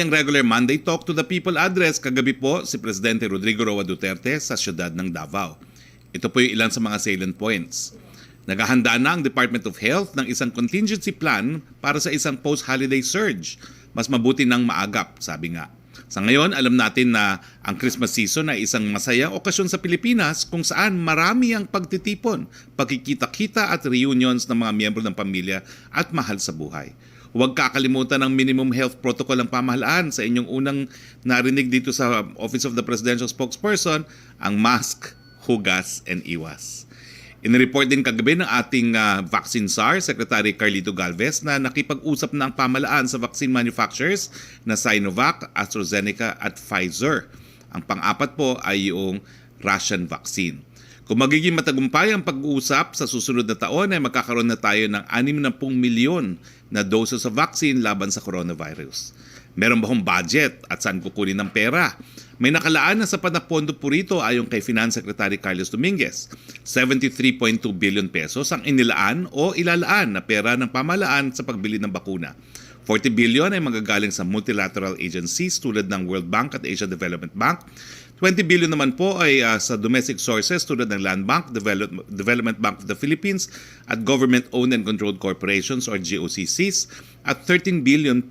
Ang regular Monday Talk to the People address kagabi po si Presidente Rodrigo Roa Duterte sa siyudad ng Davao. Ito po yung ilan sa mga salient points. Naghahanda na ang Department of Health ng isang contingency plan para sa isang post-holiday surge. Mas mabuti ng maagap, sabi nga. Sa ngayon, alam natin na ang Christmas season ay isang masayang okasyon sa Pilipinas kung saan marami ang pagtitipon, pagkikita-kita at reunions ng mga miyembro ng pamilya at mahal sa buhay. Huwag kakalimutan ng minimum health protocol ng pamahalaan sa inyong unang narinig dito sa Office of the Presidential Spokesperson, ang mask, hugas, and iwas. Inireport din kagabi ng ating Vaccine SAR, Secretary Carlito Galvez, na nakipag-usap na ang pamahalaan sa vaccine manufacturers na Sinovac, AstraZeneca at Pfizer. Ang pang-apat po ay yung Russian vaccine. Kung magiging matagumpay ang pag-uusap sa susunod na taon ay magkakaroon na tayo ng 60 milyon na doses of vaccine laban sa coronavirus. Meron ba hong budget at saan kukunin ng pera? May nakalaan na sapat na pondo po rito ayon kay Finance Secretary Carlos Dominguez. 73.2 billion pesos ang inilaan o ilalaan na pera ng pamahalaan sa pagbili ng bakuna. 40 billion ay magagaling sa multilateral agencies tulad ng World Bank at Asia Development Bank. 20 billion naman po ay sa domestic sources tulad ng Land Bank, Development Bank of the Philippines at Government-Owned and Controlled Corporations or GOCCs at 13.2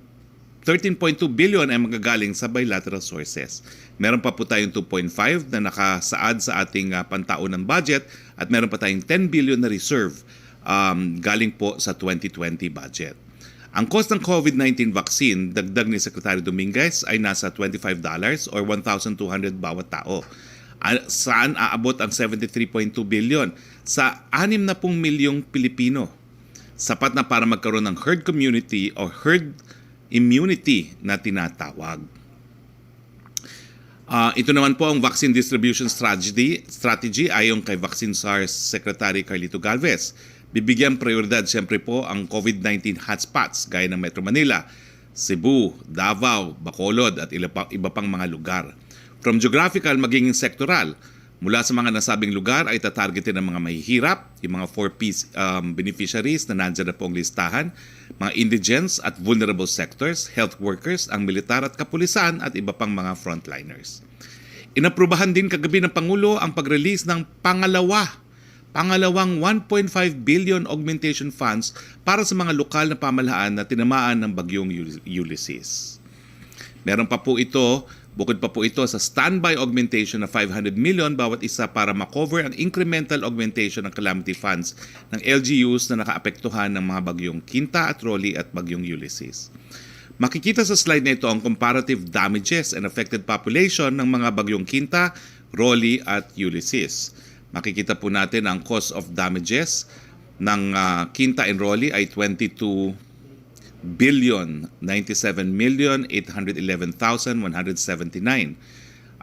billion ay magagaling sa bilateral sources. Meron pa po tayong 2.5 na nakasaad sa ating pantaunang budget at meron pa tayong 10 billion na reserve galing po sa 2020 budget. Ang cost ng COVID-19 vaccine, dagdag ni Secretary Dominguez, ay nasa $25 or 1,200 bawat tao. Saan aabot ang 73.2 billion? Sa 60 milyong Pilipino. Sapat na para magkaroon ng herd community o herd immunity na tinatawag. Ito naman po ang vaccine distribution strategy ayon kay Vaccine SARS Secretary Carlito Galvez. Bibigyan prioridad siyempre po ang COVID-19 hotspots gaya ng Metro Manila, Cebu, Davao, Bacolod at iba pang mga lugar. From geographical maging sektoral, mula sa mga nasabing lugar ay tatargetin ng mga mahihirap, yung mga 4P beneficiaries na nandiyan na po ang listahan, mga indigents at vulnerable sectors, health workers, ang militar at kapulisan at iba pang mga frontliners. Inaprubahan din kagabi ng Pangulo ang pag-release ng pangalawang 1.5 billion augmentation funds para sa mga lokal na pamahalaan na tinamaan ng Bagyong Ulysses. Meron pa po ito, bukod pa po ito sa standby augmentation na 500 million bawat isa para makover ang incremental augmentation ng calamity funds ng LGUs na nakaapektuhan ng mga bagyong Quinta at Rolly at Bagyong Ulysses. Makikita sa slide na ito ang comparative damages and affected population ng mga bagyong Quinta, Rolly at Ulysses. Makikita po natin ang cost of damages ng Quinta and Rolly ay 22 billion 97 million 811,179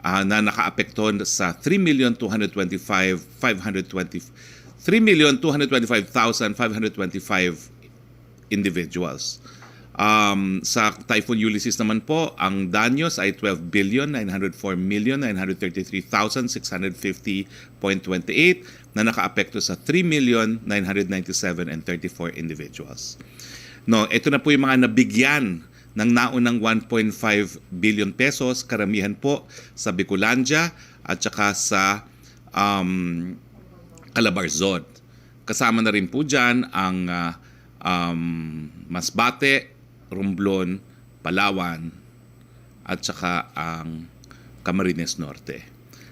na nakaapekto sa 3,225,525 individuals. Sa Typhoon Ulysses naman po, ang danyos ay 12,904,933,650.28 na nakaapekto sa 3,997,034 individuals. No, ito na po yung mga nabigyan ng naunang 1.5 billion pesos, karamihan po sa Bicolandia at saka sa Calabarzon. Kasama na rin po dyan ang Masbate, Romblon, Palawan, at saka ang Camarines Norte.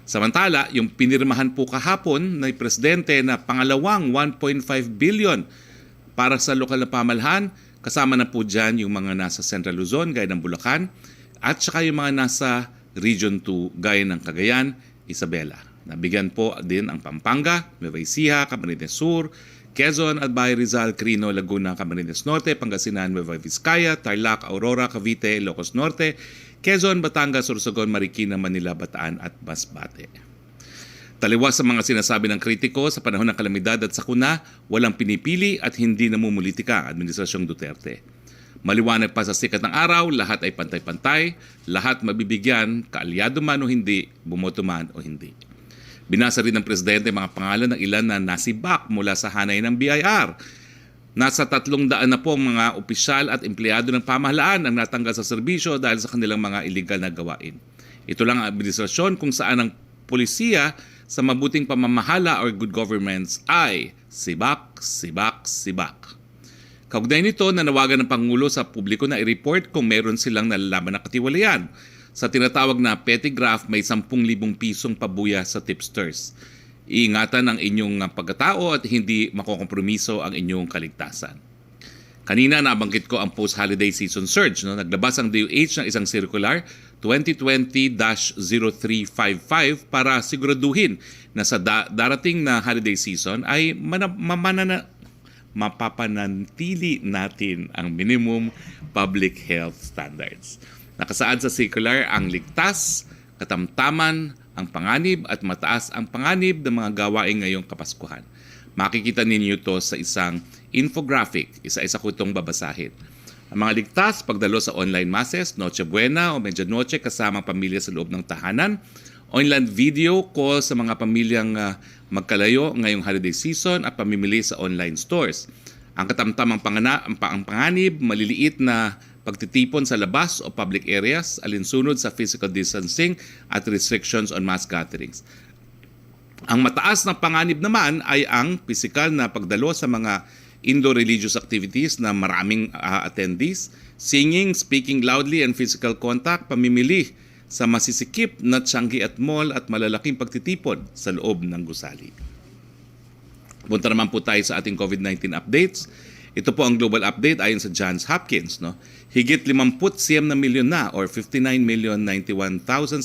Samantala, yung pinirmahan po kahapon ng Presidente na pangalawang 1.5 billion para sa lokal na pamahalaan, kasama na po dyan yung mga nasa Central Luzon, gaya ng Bulacan, at saka yung mga nasa Region 2, gaya ng Cagayan, Isabela. Nabigyan po din ang Pampanga, Nueva Ecija, Camarines Sur, Quezon, Albay, Rizal, Quirino, Laguna, Camarines Norte, Pangasinan, Nueva Vizcaya, Tarlac, Aurora, Cavite, Ilocos Norte, Quezon, Batangas, Sorsogon, Marikina, Manila, Bataan at Masbate. Taliwas sa mga sinasabi ng kritiko sa panahon ng kalamidad at sakuna, walang pinipili at hindi namumulitika ang Administrasyong Duterte. Maliwanag pa sa sikat ng araw, lahat ay pantay-pantay, lahat mabibigyan, kaalyado man o hindi, bumoto man o hindi. Binasa rin ng Presidente mga pangalan ng ilan na nasibak mula sa hanay ng BIR. Nasa 300 na po mga opisyal at empleyado ng pamahalaan ang natanggal sa serbisyo dahil sa kanilang mga illegal na gawain. Ito lang ang administrasyon kung saan ang polisiya sa mabuting pamamahala or good governance ay sibak, sibak, sibak. Kaugnay nito, nanawagan ng Pangulo sa publiko na i-report kung meron silang nalalaman na katiwalian. Sa tinatawag na petty graft, may 10,000 pisong pabuya sa tipsters. Iingatan ang inyong pagkatao at hindi makokompromiso ang inyong kaligtasan. Kanina nabanggit ko ang post-holiday season surge. Naglabas ang DOH ng isang circular 2020-0355 para siguraduhin na sa darating na holiday season ay mapapanatili natin ang minimum public health standards. Nakasaad sa circular ang ligtas, katamtaman, ang panganib at mataas ang panganib ng mga gawain ngayong Kapaskuhan. Makikita ninyo ito sa isang infographic, isa-isa ko itong babasahin. Ang mga ligtas, pagdalo sa online masses, Noche Buena o Medianoche kasama pamilya sa loob ng tahanan, online video call sa mga pamilyang magkalayo ngayong holiday season at pamimili sa online stores. Ang katamtamang panganib, maliliit na pagtitipon sa labas o public areas, alinsunod sa physical distancing at restrictions on mass gatherings. Ang mataas na panganib naman ay ang pisikal na pagdalo sa mga indoor religious activities na maraming attendees, singing, speaking loudly and physical contact, pamimili sa masisikip na tiyanggi at mall at malalaking pagtitipon sa loob ng gusali. Punta naman po tayo sa ating COVID-19 updates. Ito po ang global update ayon sa Johns Hopkins. Higit 59 na milyon na or 59,091,743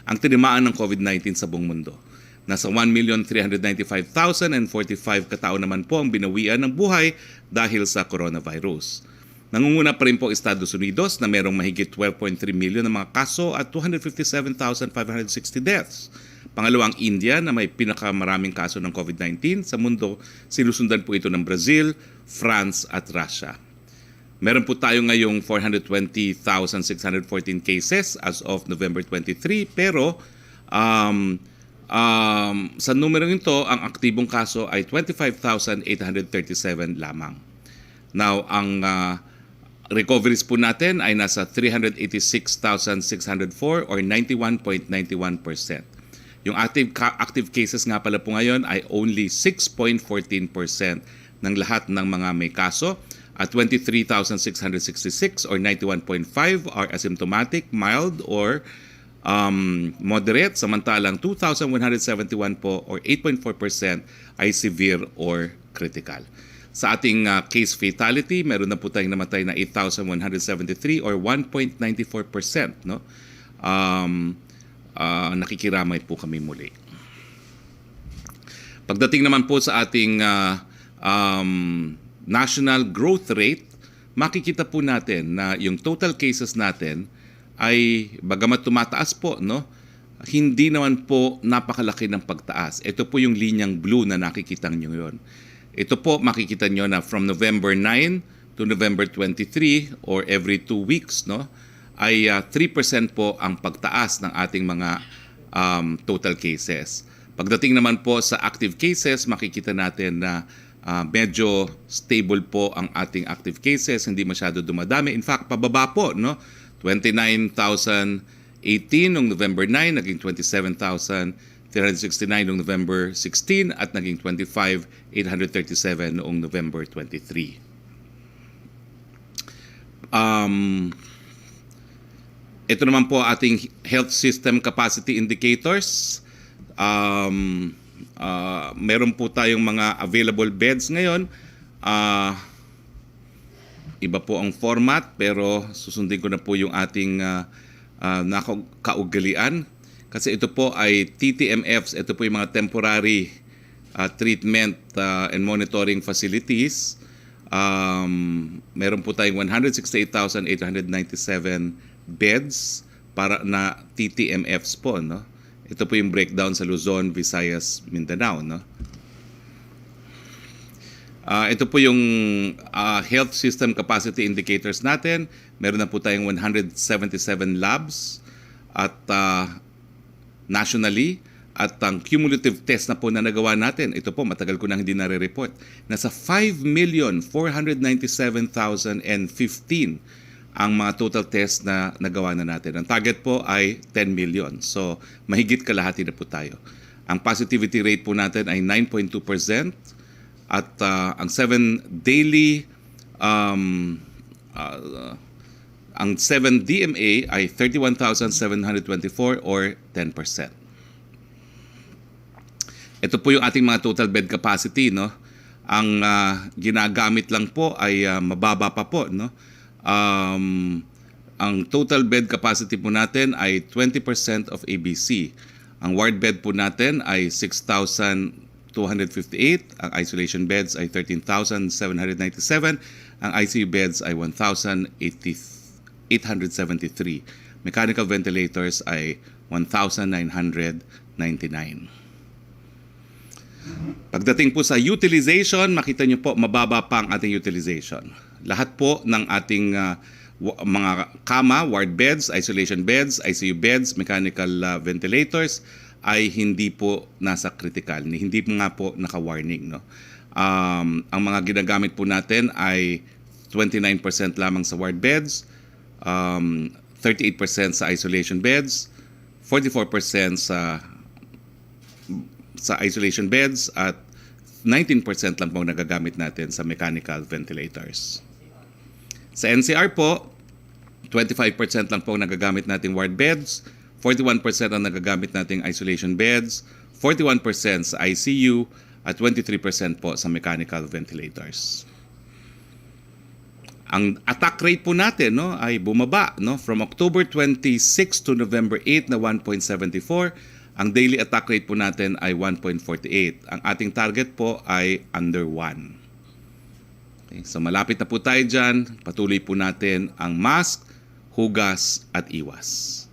ang tinimaan ng COVID-19 sa buong mundo. Nasa 1,395,045 katao naman po ang binawian ng buhay dahil sa coronavirus. Nangunguna pa rin po Estados Unidos na merong mahigit 12.3 milyon na mga kaso at 257,560 deaths. Pangalawang India na may pinakamaraming kaso ng COVID-19 sa mundo, sinusundan po ito ng Brazil, France at Russia. Meron po tayo ngayong 420,614 cases as of November 23 pero sa numerong ito, ang aktibong kaso ay 25,837 lamang. Now, ang recoveries po natin ay nasa 386,604 or 91.91%. Yung active cases nga pala po ngayon ay only 6.14% ng lahat ng mga may kaso at 23,666 or 91.5% are asymptomatic, mild or moderate, samantalang 2,171 po or 8.4% ay severe or critical. Sa ating case fatality, meron na po tayong namatay na 8,173 or 1.94%. No? Nakikiramay po kami muli. Pagdating naman po sa ating national growth rate, makikita po natin na yung total cases natin ay bagamat tumataas po, no, hindi naman po napakalaki ng pagtaas. Ito po yung linyang blue na nakikita nyo yun. Ito po makikita nyo na from November 9 to November 23 or every 2 weeks, no, ay 3% po ang pagtaas ng ating mga total cases. Pagdating naman po sa active cases, makikita natin na medyo stable po ang ating active cases, hindi masyado dumadami. In fact, pababa po, no? 29,018 noong November 9, naging 27,369 noong November 16 at naging 25,837 noong November 23. Ito naman po ating health system capacity indicators. Meron po tayong mga available beds ngayon. Iba po ang format pero susundin ko na po yung ating kaugalian. Kasi ito po ay TTMFs. Ito po yung mga temporary treatment and monitoring facilities. Meron po tayong 168,897 beds para na TTMFs po, no? Ito po yung breakdown sa Luzon, Visayas, Mindanao, no? Ito po yung health system capacity indicators natin. Meron na po tayong 177 labs at nationally At ang cumulative test na po na nagawa natin, ito po matagal ko nang hindi nare-report, nasa 5,497,015 ang mga total test na nagawa na natin. Ang target po ay 10 million. So mahigit kalahati na po tayo. Ang positivity rate po natin ay 9.2% at ang 7 daily ang 7 DMA ay 31,724 or 10%. Ito po yung ating mga total bed capacity, no. Ang ginagamit lang po ay mababa pa po, no. Ang total bed capacity po natin ay 20% of ABC. Ang ward bed po natin ay 6,258, ang isolation beds ay 13,797, ang ICU beds ay 1,873. Mechanical ventilators ay 1,999. Pagdating po sa utilization, makita nyo po mababa pa ang ating utilization. Lahat po ng ating mga kama, ward beds, isolation beds, ICU beds, mechanical ventilators ay hindi po nasa critical, hindi nga po naka-warning, no. Ang mga ginagamit po natin ay 29% lamang sa ward beds, 38% sa isolation beds, 44% sa isolation beds at 19% lang po nagagamit natin sa mechanical ventilators. Sa NCR po, 25% lang po nagagamit nating ward beds, 41% ang nagagamit nating isolation beds, 41% sa ICU, at 23% po sa mechanical ventilators. Ang attack rate po natin, no, ay bumaba, no, from October 26 to November 8 na 1.74. Ang daily attack rate po natin ay 1.48. Ang ating target po ay under 1. Okay, so malapit na po tayo dyan. Patuloy po natin ang mask, hugas at iwas.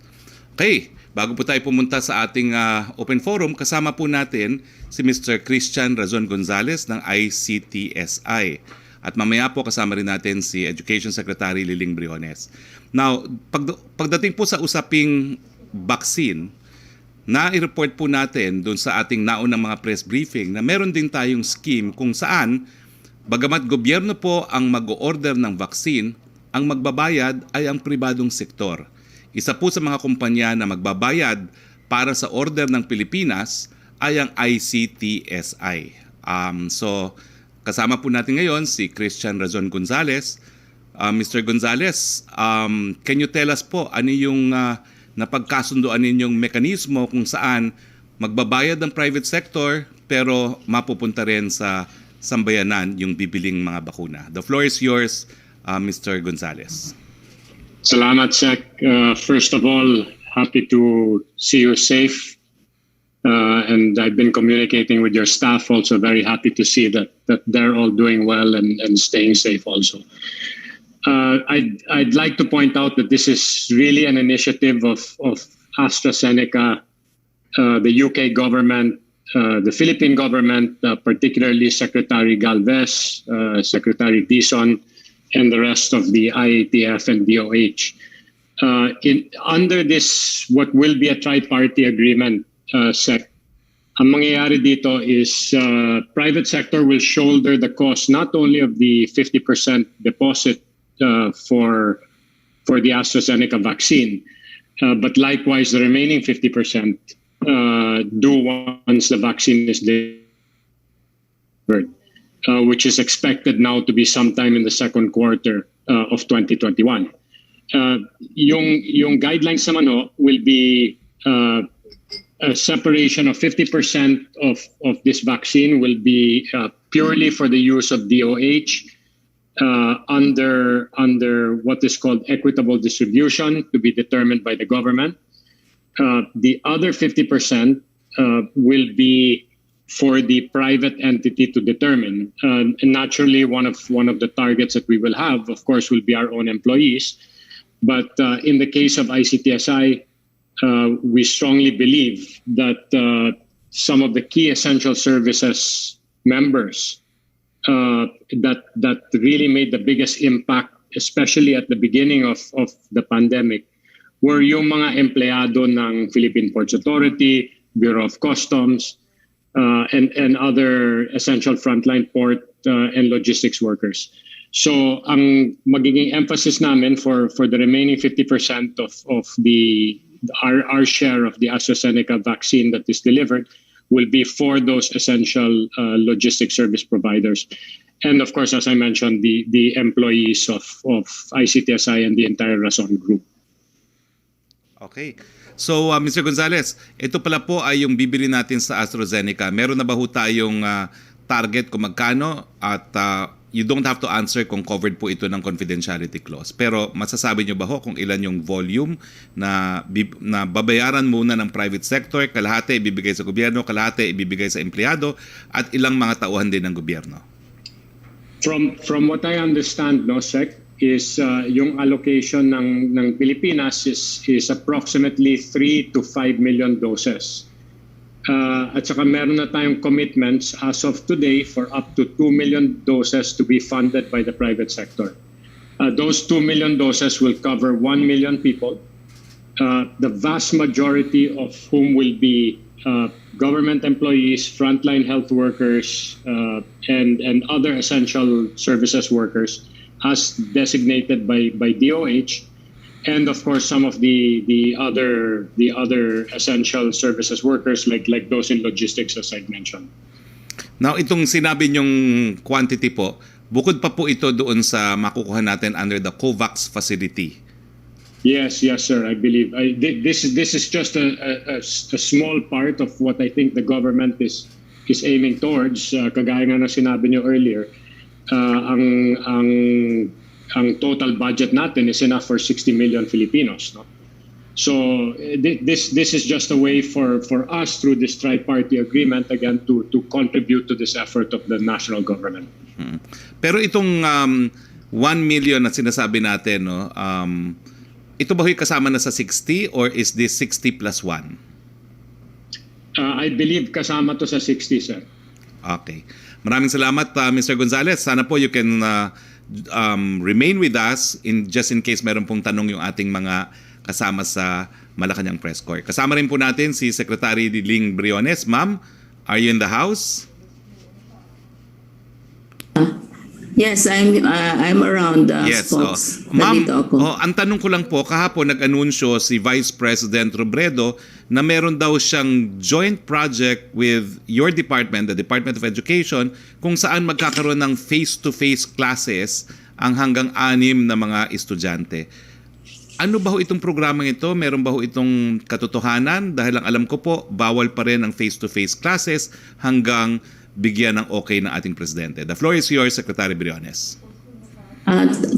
Okay, bago po tayo pumunta sa ating open forum, kasama po natin si Mr. Christian Razon Gonzales ng ICTSI. At mamaya po kasama rin natin si Education Secretary Liling Briones. Now, pagdating po sa usaping vaccine, na-report po natin doon sa ating naunang mga press briefing na meron din tayong scheme kung saan, bagamat gobyerno po ang mag-o-order ng vaccine, ang magbabayad ay ang pribadong sektor. Isa po sa mga kumpanya na magbabayad para sa order ng Pilipinas ay ang ICTSI. So, kasama po natin ngayon si Christian Razon Gonzales. Mr. Gonzales, can you tell us po ano yung napagkasundoan ninyong mekanismo kung saan magbabayad ng private sector pero mapupunta rin sa sambayanan yung bibiling mga bakuna? The floor is yours, Mr. Gonzales. Salamat, Sec. First of all, happy to see you safe. And I've been communicating with your staff, also very happy to see that they're all doing well and staying safe also. I'd like to point out that this is really an initiative of AstraZeneca, the UK government, the Philippine government, particularly Secretary Galvez, Secretary Dizon, and the rest of the IATF and DOH. Under this, what will be a tri-party agreement, Sec, ang mangyayari dito is private sector will shoulder the cost not only of the 50% deposit for the AstraZeneca vaccine, but likewise the remaining 50% due once the vaccine is delivered, which is expected now to be sometime in the second quarter of 2021. Yung guidelines naman will be a separation of 50% of this vaccine will be purely for the use of DOH under what is called equitable distribution to be determined by the government. The other 50% will be for the private entity to determine. And naturally, one of the targets that we will have, of course, will be our own employees. But in the case of ICTSI, we strongly believe that some of the key essential services members that really made the biggest impact, especially at the beginning of the pandemic, were yung mga empleyado ng Philippine Ports Authority, Bureau of Customs, and other essential frontline port and logistics workers. So ang magiging emphasis namin for the remaining 50% of our share of the AstraZeneca vaccine that is delivered will be for those essential logistics service providers. And of course, as I mentioned, the employees of ICTSI and the entire Rason Group. Okay. So, Mr. Gonzales, ito pala po ay yung bibili natin sa AstraZeneca. Meron na ba ho tayong target kung magkano? At you don't have to answer kung covered po ito ng confidentiality clause. Pero masasabi nyo ba ho kung ilan yung volume na babayaran muna ng private sector, kalahati ibibigay sa gobyerno, kalahati ibibigay sa empleyado, at ilang mga tauhan din ng gobyerno? From what I understand, no, Sec, is yung allocation ng Pilipinas is approximately 3 to 5 million doses. At saka meron na tayong commitments as of today for up to 2 million doses to be funded by the private sector. Those 2 million doses will cover 1 million people, the vast majority of whom will be government employees, frontline health workers, and other essential services workers as designated by DOH. And of course, some of the other essential services workers like those in logistics, as I mentioned. Now, itong sinabi nyong quantity po, bukod pa po ito doon sa makukuha natin under the COVAX facility. Yes, sir. I believe this is just a small part of what I think the government is aiming towards. Kagaya nga na sinabi niyo earlier, ang total budget natin is enough for 60 million Filipinos, no? So this is just a way for us through this tri-party agreement again to contribute to this effort of the national government. Pero itong 1 million na sinasabi natin, no, ito ba ho'y kasama na sa 60 or is this 60 plus 1? I believe kasama to sa 60, sir. Okay. Maraming salamat, Mr. Gonzales. Sana po you can remain with us just in case meron pong tanong yung ating mga kasama sa Malacanang Press Corps. Kasama rin po natin si Secretary Ling Briones. Ma'am, are you in the house? Yes, I'm around Yes, Spox. Ma'am, Nandito ako. ang tanong ko lang po, kahapon nag-anunsyo si Vice President Robredo na meron daw siyang joint project with your department, the Department of Education, kung saan magkakaroon ng face-to-face classes ang hanggang 6 na mga estudyante. Ano ba ho itong programang ito? Meron ba ho itong katotohanan? Dahil ang alam ko po, bawal pa rin ang face-to-face classes hanggang bigyan ng okay ng ating presidente. The floor is yours, Secretary Briones.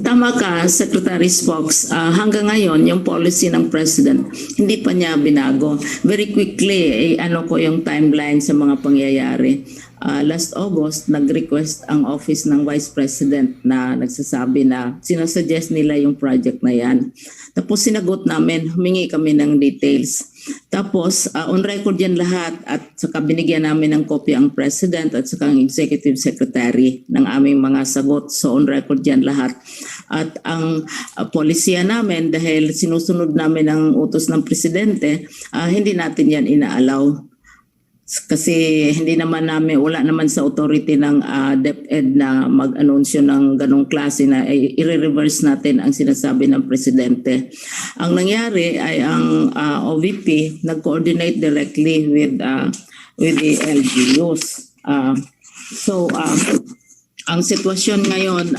Tama ka, Secretary Spox. Hanggang ngayon, yung policy ng President, hindi pa niya binago. Very quickly, ano ko yung timeline sa mga pangyayari. Last August, nag-request ang office ng Vice President na nagsasabi na sinasuggest nila yung project na yan. Tapos sinagot namin, humingi kami ng details. Tapos on record yan lahat at saka binigyan namin ng kopya ang President at saka ang Executive Secretary ng aming mga sagot. So on record yan lahat. At ang polisiya namin dahil sinusunod namin ang utos ng Presidente, hindi natin yan inaalaw. Kasi hindi naman namin, wala naman sa authority ng DepEd na mag-anunsyo ng ganong klase na i-reverse natin ang sinasabi ng Presidente. Ang nangyari ay ang OVP nag-coordinate directly with the LGUs. Ang sitwasyon ngayon,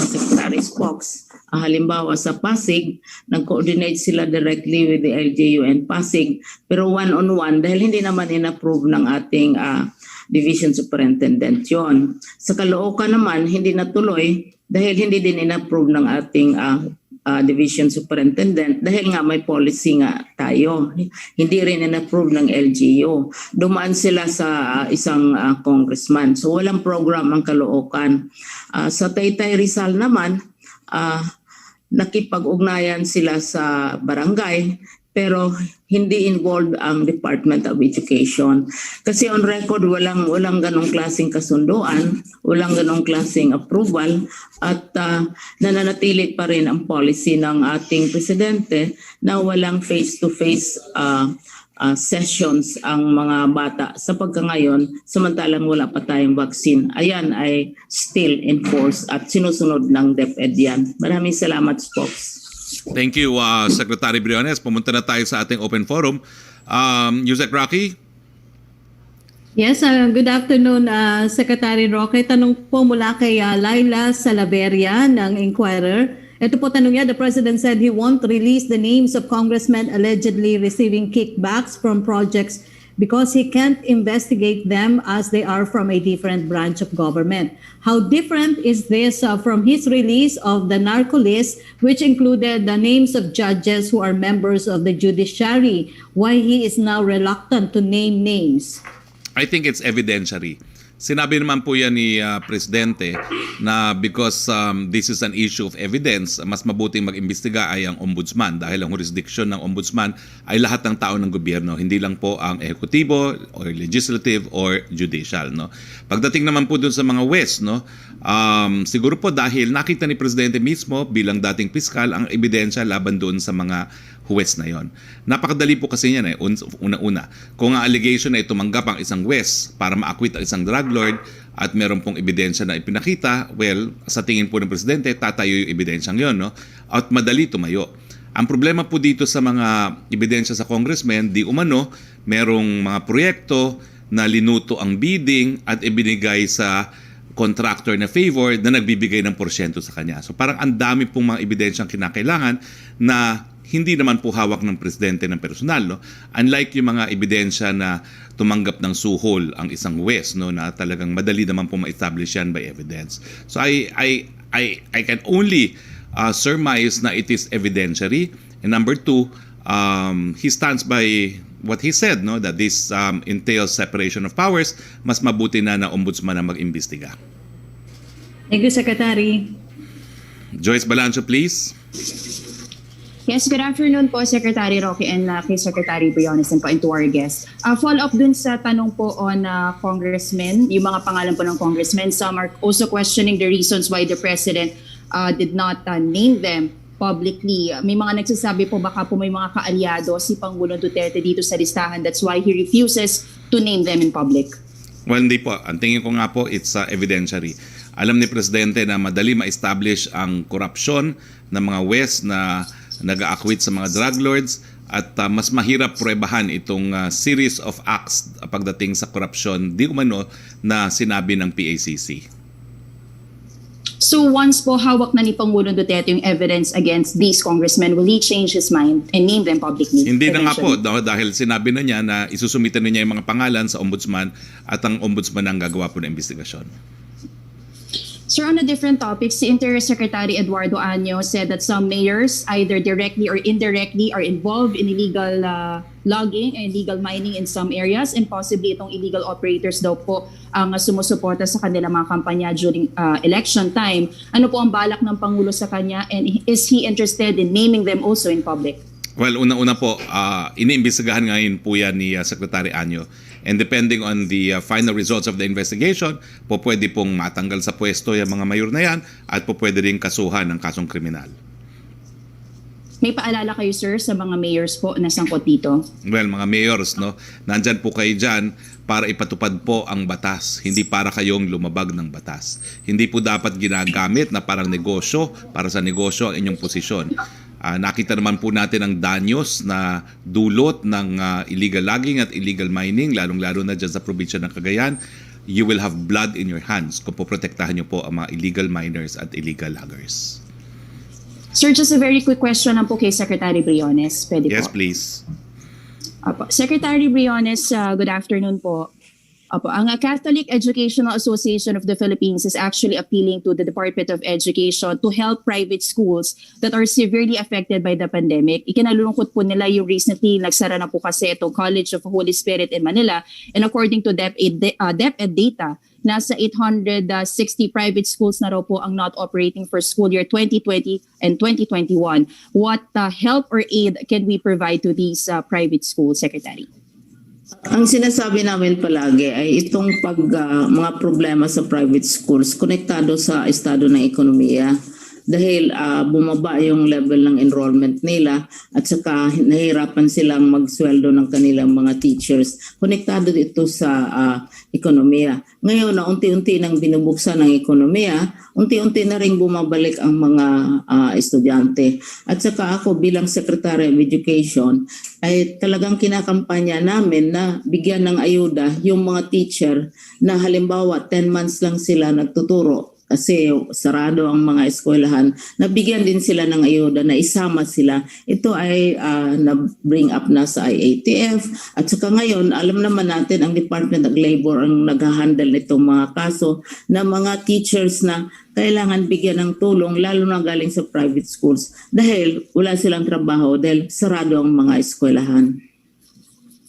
Secretary Spox, halimbawa sa Pasig, nag-coordinate sila directly with the LGU and Pasig, pero one-on-one dahil hindi naman in-approve ng ating Division Superintendent yon. Sa Caloocan naman, hindi natuloy dahil hindi din in-approve ng ating Division Superintendent dahil nga may policy nga tayo. Hindi rin in-approve ng LGU. Dumaan sila sa isang congressman. So walang program ang Caloocan. Sa Taytay Rizal naman, nakipag-ugnayan sila sa barangay pero hindi involved ang Department of Education. Kasi on record walang ganong klaseng kasunduan, walang ganong klaseng approval at nananatili pa rin ang policy ng ating Presidente na walang face-to-face sessions ang mga bata sa pagkangayon samantalang wala pa tayong vaccine. Ayan ay still in force at sinusunod ng DepEd yan. Maraming salamat, Spox. Thank you, Secretary Briones. Pumunta na tayo sa ating open forum. Yusek Roque? Yes, good afternoon, Secretary Roque. Tanong po mula kay Laila Salaveria ng Inquirer. Ito po tanong niya, the President said he won't release the names of congressmen allegedly receiving kickbacks from projects because he can't investigate them as they are from a different branch of government. How different is this from his release of the narco list, which included the names of judges who are members of the judiciary? Why he is now reluctant to name names? I think it's evidentiary. Sinabi naman po yan ni Presidente na because this is an issue of evidence, mas mabuting mag-imbestiga ay ang ombudsman dahil ang jurisdiction ng ombudsman ay lahat ng tao ng gobyerno, hindi lang po ang ehekutibo or legislative or judicial. No? Pagdating naman po dun sa mga West, no, siguro po dahil nakita ni Presidente mismo bilang dating piskal ang ebidensya laban doon sa mga huwes na yon. Napakadali po kasi yan una-una. Kung ang allegation ay tumanggap ang isang huwes para ma-acquit ang isang drug lord at meron pong ebidensya na ipinakita, well, sa tingin po ng Presidente, tatayo yung ebidensyang yon, no? At madali tumayo. Ang problema po dito sa mga ebidensya sa congressmen, di umano, merong mga proyekto na linuto ang bidding at ibinigay sa contractor na favor na nagbibigay ng porsyento sa kanya. So parang ang dami pong mga ebidensyang kinakailangan na hindi naman po hawak ng Presidente ng personal. No? Unlike yung mga ebidensya na tumanggap ng suhol ang isang huwes, no, na talagang madali naman po ma-establish yan by evidence. So I can only surmise na it is evidentiary. And number two, he stands by what he said, no, that this entails separation of powers. Mas mabuti na ombudsman ang mag-imbestiga. Thank you, Secretary. Joyce Balancho, please. Yes, good afternoon po, Secretary Roque and kay Secretary Briones and po and to our guests. Follow-up dun sa tanong po on congressmen, yung mga pangalan po ng congressmen. Some are also questioning the reasons why the President did not name them publicly. May mga nagsasabi po baka po may mga kaalyado si Pangulong Duterte dito sa listahan. That's why he refuses to name them in public. Well, hindi po. Ang tingin ko nga po, it's evidentiary. Alam ni Presidente na madali ma-establish ang korupsyon ng mga West na nag-a-acquit sa mga drug lords at mas mahirap pruebahan itong series of acts pagdating sa korupsyon di umano na sinabi ng PACC. So once po hawak na ni Pangulong Duterte yung evidence against these congressmen, will he change his mind and name them publicly? Hindi na nga po dahil sinabi na niya na isusumitan na niya yung mga pangalan sa ombudsman at ang ombudsman ang gagawa po ng investigasyon. Sir, on a different topic, si Interior Secretary Eduardo Año said that some mayors, either directly or indirectly, are involved in illegal logging and illegal mining in some areas, and possibly itong illegal operators daw po ang sumusuporta sa kanilang mga kampanya during election time. Ano po ang balak ng Pangulo sa kanya, and is he interested in naming them also in public? Well, una-una po, iniimbestigahan ngayon po yan ni Secretary Año. And depending on the final results of the investigation, po pwede pong matanggal sa pwesto yung mga mayor na yan at po pwede rin kasuhan ng kasong kriminal. May paalala kayo, sir, sa mga mayors po na sangkot dito? Well, mga mayors, no, nandyan po kayo dyan para ipatupad po ang batas, hindi para kayong lumabag ng batas. Hindi po dapat ginagamit na parang negosyo, para sa negosyo ang inyong posisyon. Nakita naman po natin ang danyos na dulot ng illegal logging at illegal mining, lalong-lalo na dyan sa probinsya ng Cagayan. You will have blood in your hands kung poprotektahan nyo po ang mga illegal miners at illegal loggers. Sir, just a very quick question lang po kay Secretary Briones. Pwede Yes, po? please. Secretary Briones, good afternoon po. Ang Catholic Educational Association of the Philippines is actually appealing to the Department of Education to help private schools that are severely affected by the pandemic. Ikinalulungkot po nila yung recently nagsara na po kasi itong College of Holy Spirit in Manila. And according to DepEd data, nasa 860 private schools na raw po ang not operating for school year 2020 and 2021. What help or aid can we provide to these private schools, Secretary? Ang sinasabi namin palagi ay itong mga problema sa private schools konektado sa estado ng ekonomiya dahil bumaba yung level ng enrollment nila at saka nahihirapan silang magsweldo ng kanilang mga teachers. Konektado ito sa ekonomiya. Ngayon na unti-unti nang binubuksan ng ekonomiya, unti-unti na rin bumabalik ang mga estudyante. At saka ako bilang Secretary of Education ay talagang kinakampanya namin na bigyan ng ayuda yung mga teacher na halimbawa 10 months lang sila nagtuturo kasi sarado ang mga eskwelahan, nabigyan din sila ng ayuda na isama sila. Ito ay na-bring up na sa IATF at saka ngayon alam naman natin ang Department of Labor ang nag-handle nitong mga kaso na mga teachers na kailangan bigyan ng tulong lalo na galing sa private schools dahil wala silang trabaho dahil sarado ang mga eskwelahan.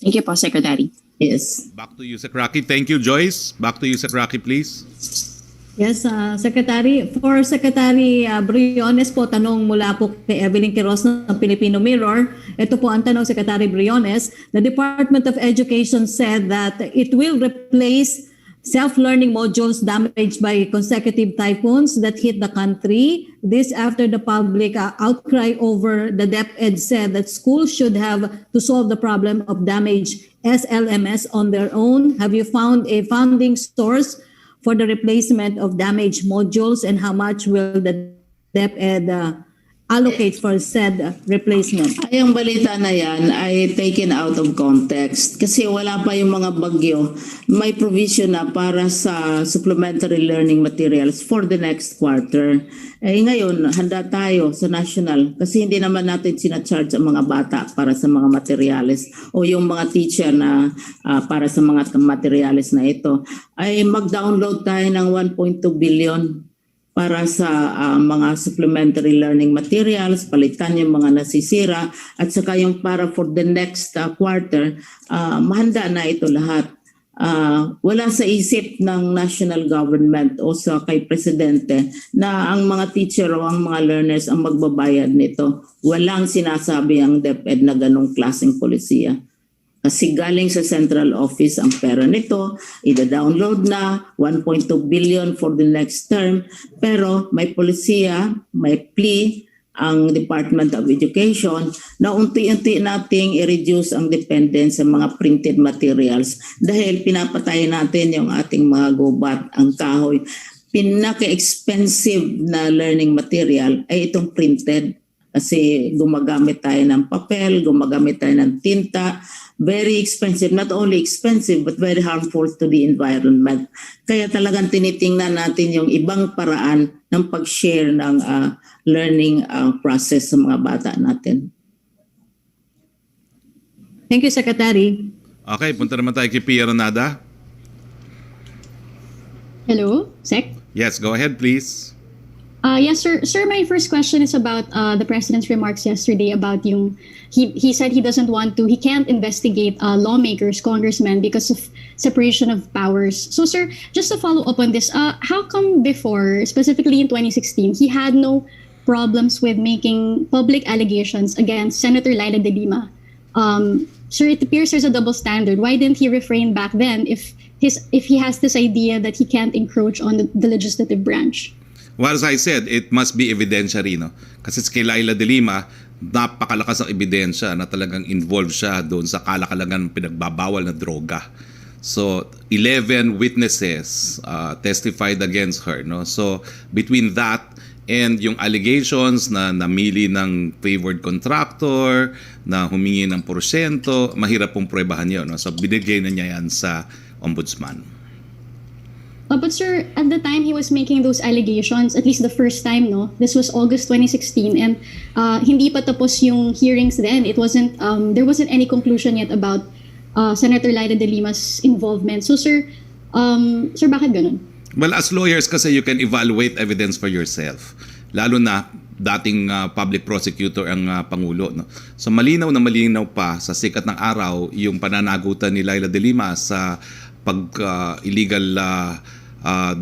Thank you po, Secretary. Yes. Back to you, Sec. Roque. Thank you, Joyce. Back to you, Sec. Roque, please. Yes, Secretary. For Secretary Briones po, tanong mula po kay Evelyn Quiroz ng Filipino Mirror. Ito po ang tanong, Secretary Briones. The Department of Education said that it will replace self-learning modules damaged by consecutive typhoons that hit the country. This after the public outcry over the DepEd said that schools should have to solve the problem of damaged SLMS on their own. Have you found a funding source for the replacement of damaged modules and how much will the DepEd allocate for said replacement? Ay, ang balita na yan ay taken out of context kasi wala pa yung mga bagyo. May provision na para sa supplementary learning materials for the next quarter. Eh ngayon, handa tayo sa national kasi hindi naman natin sinacharge ang mga bata para sa mga materials o yung mga teacher na para sa mga materials na ito. Ay mag-download tayo ng 1.2 billion para sa mga supplementary learning materials, palitan yung mga nasisira, at saka yung para for the next quarter, mahanda na ito lahat. Wala sa isip ng national government o sa kay Presidente na ang mga teacher o ang mga learners ang magbabayad nito. Walang sinasabi ang DepEd na ganong klaseng polisiya. Kasi galing sa central office ang pera nito, ida-download na 1.2 billion for the next term, pero may polisiya, may plea ang Department of Education na unti-unti nating i-reduce ang dependence sa mga printed materials dahil pinapatay natin yung ating mga gubat, ang kahoy. Pinaka-expensive na learning material ay itong printed kasi gumagamit tayo ng papel, gumagamit tayo ng tinta. Very expensive, not only expensive but very harmful to the environment. Kaya talagang tinitingnan natin yung ibang paraan ng pag-share ng learning process sa mga bata natin. Thank you, Secretary. Okay, punta naman tayo kay Pia Ronada. Hello, Sec? Yes, go ahead, please. Yes, sir. Sir, my first question is about the president's remarks yesterday about yung he said he can't investigate lawmakers, congressmen because of separation of powers. So, sir, just to follow up on this, how come before, specifically in 2016, he had no problems with making public allegations against Senator Laila de Lima? Sir, it appears there's a double standard. Why didn't he refrain back then if he has this idea that he can't encroach on the legislative branch? Well, as I said, it must be evidentiary, no? Kasi kay Laila de Lima, napakalakas ang ebidensya na talagang involved siya doon sa kalakalangan pinagbabawal na droga. So, 11 witnesses testified against her, no? So, between that and yung allegations na namili ng favored contractor, na humingi ng porsyento, mahirap pong pruebahan yun, no? So, binigay na niya yan sa ombudsman. But sir, at the time he was making those allegations, at least the first time, no, this was August 2016, and hindi pa tapos yung hearings then. It wasn't, there wasn't any conclusion yet about Senator Laila de Lima's involvement. So sir, bakit ganun? Well, as lawyers kasi you can evaluate evidence for yourself. Lalo na dating public prosecutor ang Pangulo. No? So malinaw na malinaw pa sa sikat ng araw yung pananagutan ni Laila de Lima sa illegal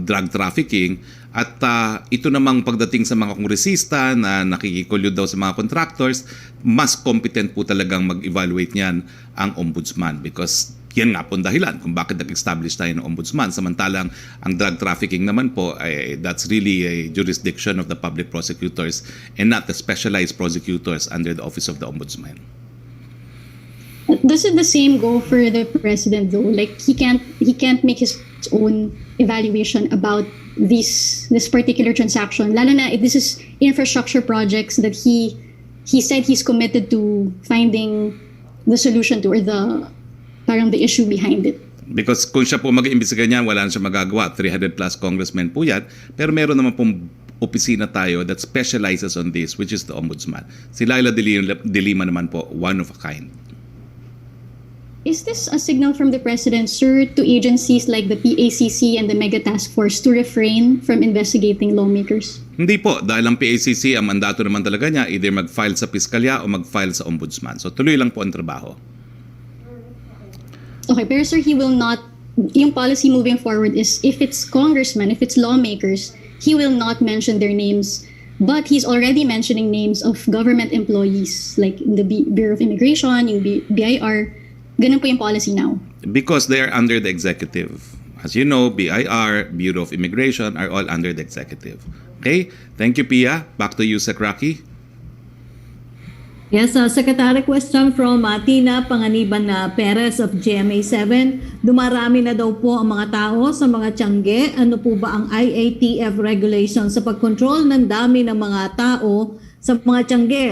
drug trafficking at ito namang pagdating sa mga kongresista na nakikikulyod daw sa mga contractors, mas competent po talagang mag-evaluate niyan ang ombudsman because yan nga po ang dahilan kung bakit nag-establish tayo ng ombudsman. Samantalang ang drug trafficking naman po, that's really a jurisdiction of the public prosecutors and not the specialized prosecutors under the Office of the Ombudsman. Doesn't the same go for the president though? Like he can't make his own evaluation about this particular transaction. Lalo na if this is infrastructure projects that he said he's committed to finding the solution to, or the issue behind it. Because kung siya po mag-iimbestiga niyan, wala na siya magagawa. 300 plus congressmen po yan. Pero meron naman pong opisina tayo that specializes on this, which is the Ombudsman. Si Laila de Lima naman po, one of a kind. Is this a signal from the president, sir, to agencies like the PACC and the Mega Task Force to refrain from investigating lawmakers? Hindi po, dahil ang PACC, ang mandato naman talaga niya, either mag-file sa piskalya o mag-file sa ombudsman. So tuloy lang po ang trabaho. Okay, pero sir, he will not, yung policy moving forward is if it's congressmen, if it's lawmakers, he will not mention their names. But he's already mentioning names of government employees like the Bureau of Immigration, yung BIR. Ganun po yung policy now. Because they are under the executive. As you know, BIR, Bureau of Immigration are all under the executive. Okay? Thank you, Pia. Back to you, Sec. Roque. Yes, Secretary, question from Tina Panganiban Perez of GMA7. Dumarami na daw po ang mga tao sa mga tiyangge. Ano po ba ang IATF regulation sa pagkontrol ng dami ng mga tao sa mga tiyangge?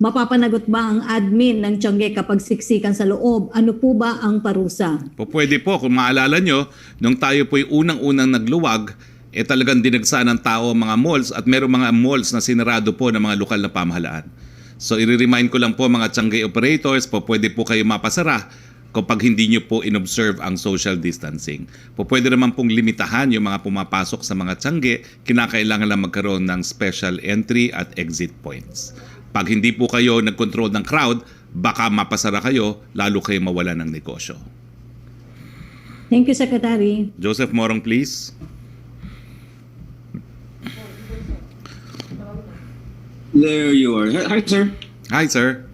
Mapapanagot ba ang admin ng tiyangge kapag siksikan sa loob? Ano po ba ang parusa? Pwede po. Kung maalala nyo, nung tayo po'y unang-unang nagluwag, talagang dinagsa ng tao ang mga malls at merong mga malls na sinarado po ng mga lokal na pamahalaan. So i-remind ko lang po mga tiyangge operators, pwede po kayo mapasara kapag hindi nyo po inobserve ang social distancing. Pwede naman pong limitahan yung mga pumapasok sa mga tiyangge, kinakailangan lang magkaroon ng special entry at exit points. Pag hindi po kayo nag-control ng crowd, baka mapasara kayo, lalo kayo mawala ng negosyo. Thank you, Secretary. Joseph Morong, please. There you are. Hi, sir. Hi, sir.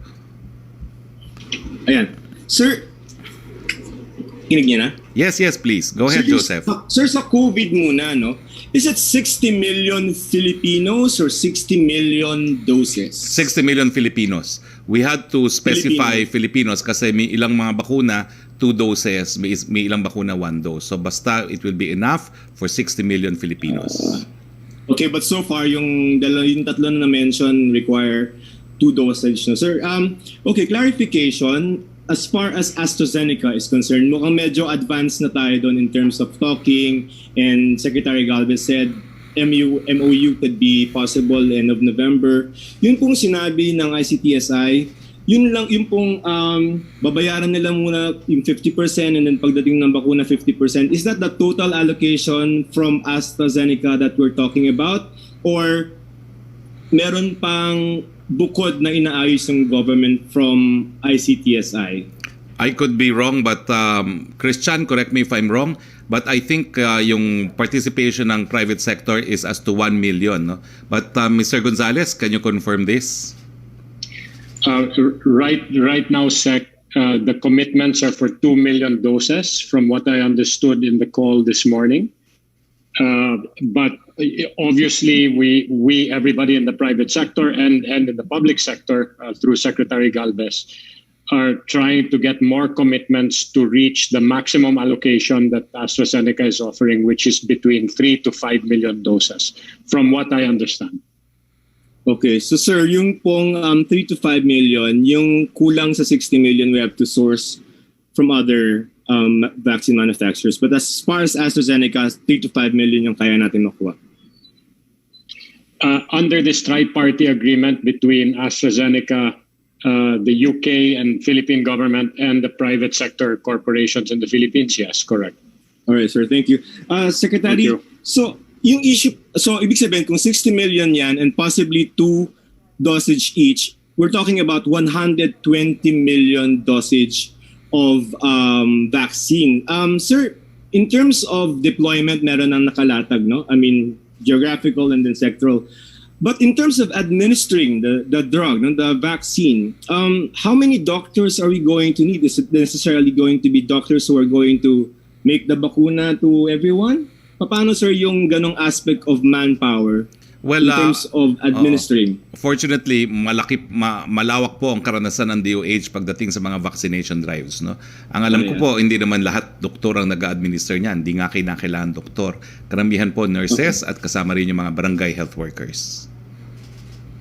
Ayan. Sir, kinig niya na? Yes, please. Go ahead, Joseph. Sir, sa COVID muna, no? Is it 60 million Filipinos or 60 million doses? 60 million Filipinos. We had to specify Filipinos kasi may ilang mga bakuna, 2 doses, may ilang bakuna, 1 dose. So basta it will be enough for 60 million Filipinos. Okay, but so far, yung tatlo na mention require 2 dosage na. Sir, okay, clarification. As far as AstraZeneca is concerned, mukhang medyo advanced na tayo doon in terms of talking, and Secretary Galvez said MOU could be possible end of November. Yun pong sinabi ng ICTSI, yun pong babayaran nila muna yung 50% and then pagdating ng bakuna 50%. Is that the total allocation from AstraZeneca that we're talking about? Or meron pang bukod na inaayos ng government from ICTSI? I could be wrong, but Christian, correct me if I'm wrong, but I think yung participation ng private sector is as to 1 million. No? But Mr. Gonzales, can you confirm this? Right now, Sec, the commitments are for 2 million doses from what I understood in the call this morning. But obviously, we everybody in the private sector and in the public sector through Secretary Galvez are trying to get more commitments to reach the maximum allocation that AstraZeneca is offering, which is between 3 to 5 million doses, from what I understand. Okay, so sir, yung pong 3 to 5 million, yung kulang sa 60 million we have to source from other vaccine manufacturers. But as far as AstraZeneca, 3 to 5 million yung kaya natin makuha. Under this tri-party agreement between AstraZeneca, the UK and Philippine government and the private sector corporations in the Philippines, yes, correct. All right, sir. Thank you. Secretary, Thank you. So yung issue, so ibig sabihin kung 60 million yan and possibly 2 dosage each, we're talking about 120 million dosage of vaccine. Sir, in terms of deployment, meron ang nakalatag, no? I mean, geographical and then sectoral. But in terms of administering the drug, the vaccine, how many doctors are we going to need? Is it necessarily going to be doctors who are going to make the bakuna to everyone? Paano, sir, yung ganong aspect of manpower Well, in terms of administering? Fortunately, malawak po ang karanasan ng DOH pagdating sa mga vaccination drives. No? Ang alam ko po, hindi naman lahat doktor ang nag-administer niyan. Hindi nga kailangan doktor. Karamihan po nurses at kasama rin yung mga barangay health workers.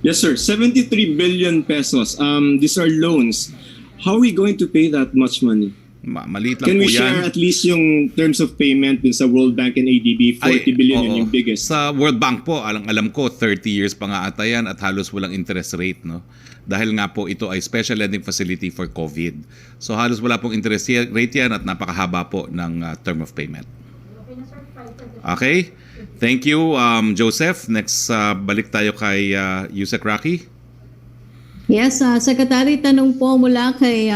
Yes, sir. 73 billion pesos. These are loans. How are we going to pay that much money? Maliit lang Can po we yan. share at least yung terms of payment dun sa World Bank and ADB? 40 billion yun yung biggest. Sa World Bank po, alam ko, 30 years pa nga ata yan at halos walang interest rate. No? Dahil nga po ito ay special lending facility for COVID. So halos wala pong interest rate yan at napakahaba po ng term of payment. Okay? Thank you, Joseph. Next, balik tayo kay Yusek Roque. Yes, Secretary, tanong po mula kay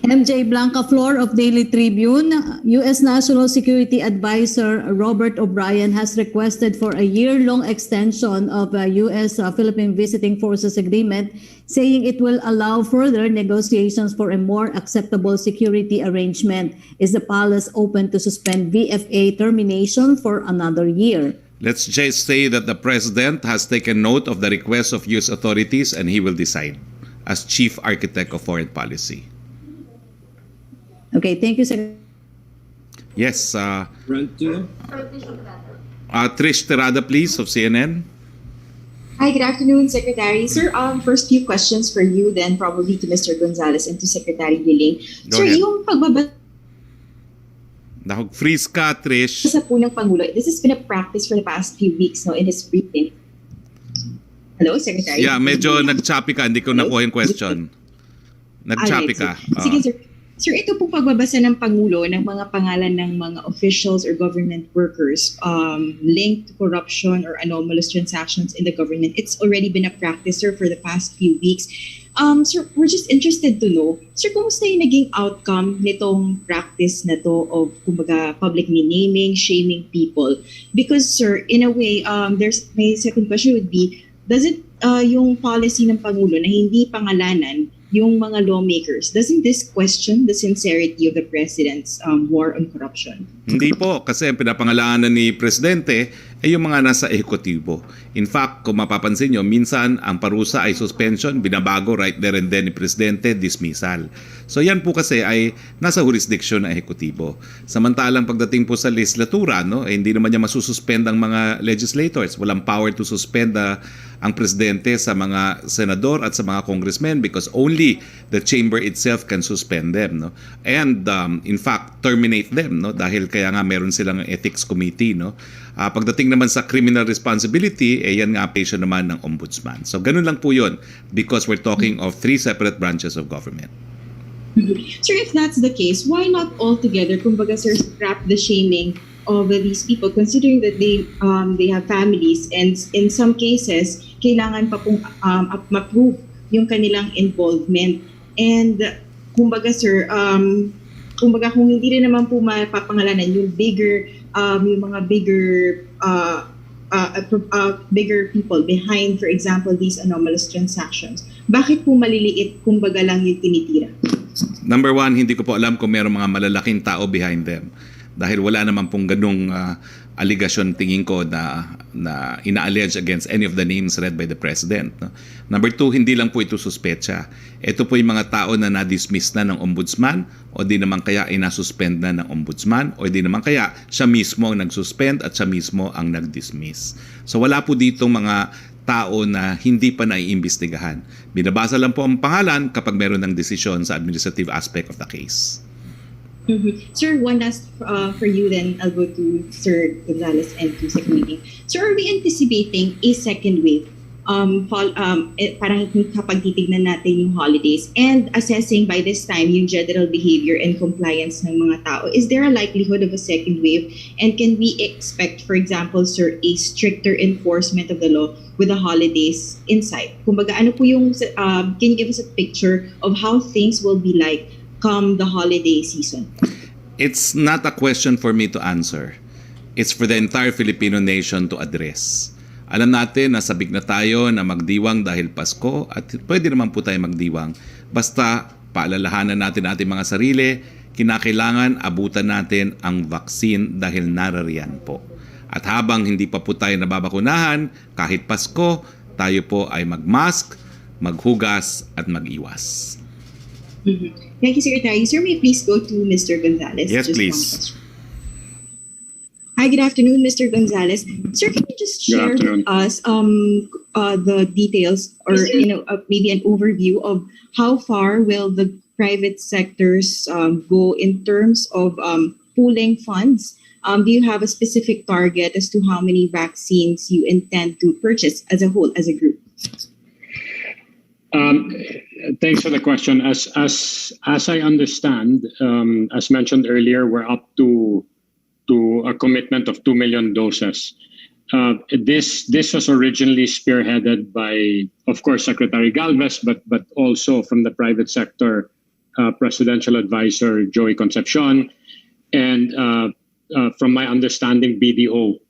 MJ Blanca Flor of Daily Tribune. U.S. National Security Advisor Robert O'Brien has requested for a year-long extension of U.S.-Philippine Visiting Forces Agreement, saying it will allow further negotiations for a more acceptable security arrangement. Is the palace open to suspend VFA termination for another year? Let's just say that the President has taken note of the request of U.S. authorities and he will decide as Chief Architect of Foreign Policy. Okay, thank you, Secretary. Yes, Right, Trish Terada, please, of CNN. Hi, good afternoon, Secretary. Sir, first few questions for you, then probably to Mr. Gonzales and to Secretary Giling. Go Sir, ahead. yung pagbabasa Freeze ka, Trish. po ng Pangulo, this has been a practice for the past few weeks no, in his briefing. Hello, Secretary? Yeah, medyo nag-choppy ka. Hindi ko nakuha yung question. Nag-choppy ka. Sige, sir. Sir, ito pong pagbabasa ng Pangulo ng mga pangalan ng mga officials or government workers linked to corruption or anomalous transactions in the government, it's already been a practice, sir, for the past few weeks. Sir, we're just interested to know, sir, kumusta yung naging outcome nitong practice na to of, kumbaga, publicly naming, shaming people? Because, sir, in a way, my second question would be, does it, yung policy ng Pangulo na hindi pangalanan yung mga lawmakers, doesn't this question the sincerity of the President's war on corruption? Hindi po, kasi ang pinapangalanan ni Presidente ay yung mga nasa ehekutibo. In fact, kung mapapansin nyo, minsan ang parusa ay suspension, binabago right there and then ni Presidente, dismissal. So yan po kasi ay nasa jurisdiction ng ehekutibo. Samantalang pagdating po sa legislatura, no, hindi naman niya masususpend ang mga legislators. Walang power to suspend ang Presidente sa mga senador at sa mga congressmen because only the chamber itself can suspend them. No? And in fact, terminate them no? Dahil kaya nga meron silang ethics committee. No? Pagdating naman sa criminal responsibility, yan nga application naman ng ombudsman. So ganun lang po yun because we're talking of three separate branches of government. Sir, if that's the case, why not altogether, kumbaga, sir, scrap the shaming of these people considering that they have families and in some cases, kailangan pa pong ma-prove yung kanilang involvement. And kumbaga, sir, kumbaga kung hindi rin naman po mapapangalanan yung mga bigger people behind, for example, these anomalous transactions, bakit po maliliit, kumbaga lang yung tinitira? Number one, hindi ko po alam kung mayroong mga malalaking tao behind them. Dahil wala naman pong ganung allegation tingin ko na ina-allege against any of the names read by the President. No? Number two, hindi lang po ito suspecha. Ito po yung mga tao na na-dismiss na ng ombudsman o di naman kaya ay nasuspend na ng ombudsman o di naman kaya siya mismo ang nag-suspend at siya mismo ang nag-dismiss. So wala po dito mga tao na hindi pa naiimbestigahan. Binabasa lang po ang pangalan kapag meron ng desisyon sa administrative aspect of the case. Mm-hmm. Sir, one last for you, then I'll go to Sir Gonzales and to Secretary. Sir, are we anticipating a second wave? Parang kapag titignan natin yung holidays and assessing by this time yung general behavior and compliance ng mga tao, is there a likelihood of a second wave? And can we expect, for example, sir, a stricter enforcement of the law with the holidays in sight? Kumbaga, ano po yung, can you give us a picture of how things will be like come the holiday season? It's not a question for me to answer. It's for the entire Filipino nation to address. Alam natin na sabik na tayo na magdiwang dahil Pasko at pwede naman po tayo magdiwang. Basta paalalahanan natin ating mga sarili, kinakailangan abutan natin ang vaccine dahil narariyan po. At habang hindi pa po tayo nababakunahan, kahit Pasko, tayo po ay magmask, maghugas at mag-iwas. Thank you, Secretary. Sir, may please go to Mr. Gonzales? Yes, Just please. one question. Hi, good afternoon, Mr. Gonzales. Sir, can you just share with us the details or maybe an overview of how far will the private sectors go in terms of pooling funds? Do you have a specific target as to how many vaccines you intend to purchase as a whole, as a group? Thanks for the question. As I understand, as mentioned earlier, we're up to a commitment of 2 million doses. This was originally spearheaded by, of course, Secretary Galvez, but also from the private sector, Presidential Advisor Joey Concepcion, and from my understanding, BDO.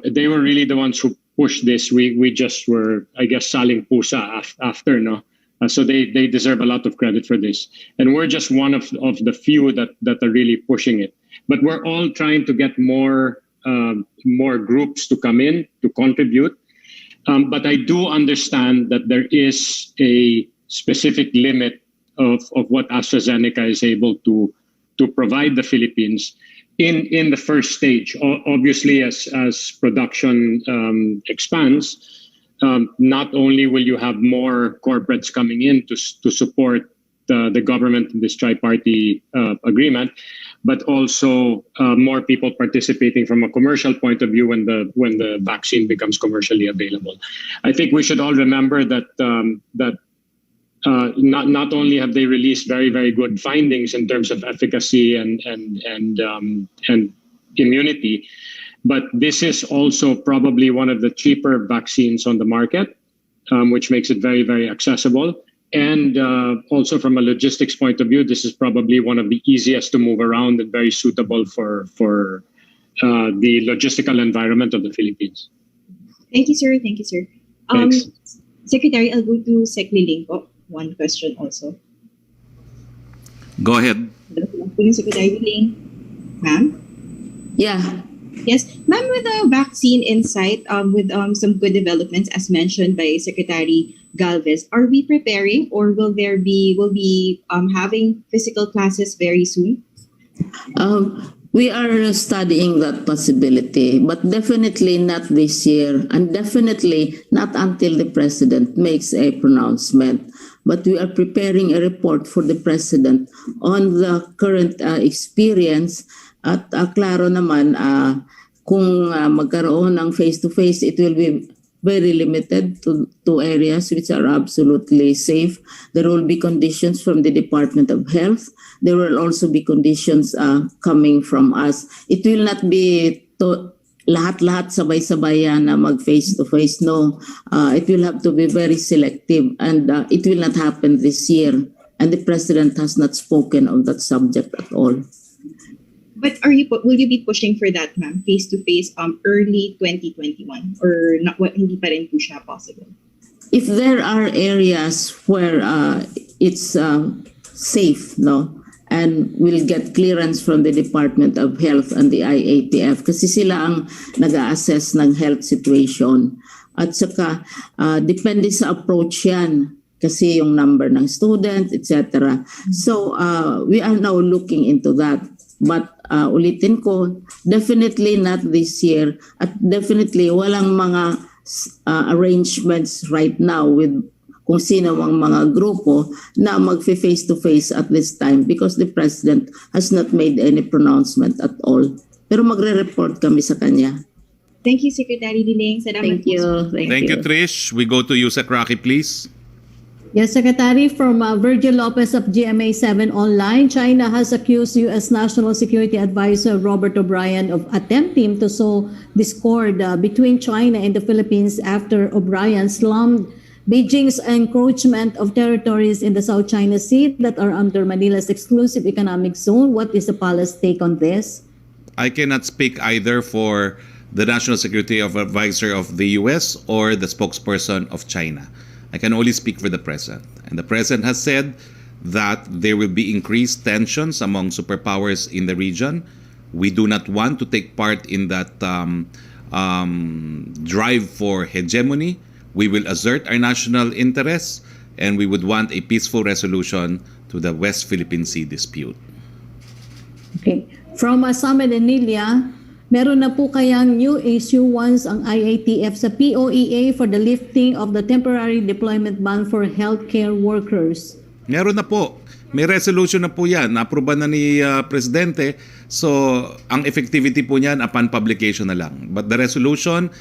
They were really the ones who pushed this. We just were, I guess, saling pusa after, no? So they deserve a lot of credit for this. And we're just one of the few that are really pushing it. But we're all trying to get more groups to come in to contribute. But I do understand that there is a specific limit of what AstraZeneca is able to provide the Philippines in the first stage. Obviously, as production expands, not only will you have more corporates coming in to support the government in this tri-party agreement, but also more people participating from a commercial point of view when the vaccine becomes commercially available. I think we should all remember that not only have they released very, very good findings in terms of efficacy and immunity, but this is also probably one of the cheaper vaccines on the market, which makes it very, very accessible. And also from a logistics point of view, this is probably one of the easiest to move around and very suitable for the logistical environment of the Philippines. Thank you, sir. Thank you, sir. Thanks. Secretary, I'll go to Sec Liling po. One question also. Go ahead. Secretary Liling. Ma'am? Yeah. Yes, ma'am, with the vaccine in sight, with some good developments as mentioned by Secretary Galvez, are we preparing or will we having physical classes very soon? We are studying that possibility, but definitely not this year and definitely not until the president makes a pronouncement. But we are preparing a report for the president on the current experience at klaro naman kung magkaroon ng face-to-face, it will be very limited to areas which are absolutely safe. There will be conditions from the Department of Health. There will also be conditions coming from us. It will not be lahat-lahat sabay-sabay na mag face-to-face. No, it will have to be very selective and it will not happen this year. And the President has not spoken on that subject at all. But will you be pushing for that, ma'am, face-to-face early 2021 or not? Hindi pa rin po siya possible? If there are areas where it's safe, no, and we'll get clearance from the Department of Health and the IATF kasi sila ang nag-a-assess ng health situation. At saka, depende sa approach yan kasi yung number ng students, etc. So, we are now looking into that. But ulitin ko, definitely not this year at definitely walang mga arrangements right now with kung sino ang mga grupo na mag-face-to-face at this time because the President has not made any pronouncement at all. Pero magre-report kami sa kanya. Thank you, Secretary Liling. Thank you. Thank you, Trish. We go to you, Sec Roque, please. Yes, Secretary, from Virgil Lopez of GMA7 Online, China has accused U.S. National Security Advisor Robert O'Brien of attempting to sow discord between China and the Philippines after O'Brien slammed Beijing's encroachment of territories in the South China Sea that are under Manila's exclusive economic zone. What is the palace take on this? I cannot speak either for the National Security Advisor of the US or the spokesperson of China. I can only speak for the President. And the President has said that there will be increased tensions among superpowers in the region. We do not want to take part in that drive for hegemony. We will assert our national interests, and we would want a peaceful resolution to the West Philippine Sea dispute. Okay. From Summit in Maynila, meron na po kayang new issuance ang IATF sa POEA for the lifting of the temporary deployment ban for healthcare workers? Meron na po. May resolution na po yan. Na-aproba na ni Presidente. So, ang effectivity po niyan upon publication na lang. But the resolution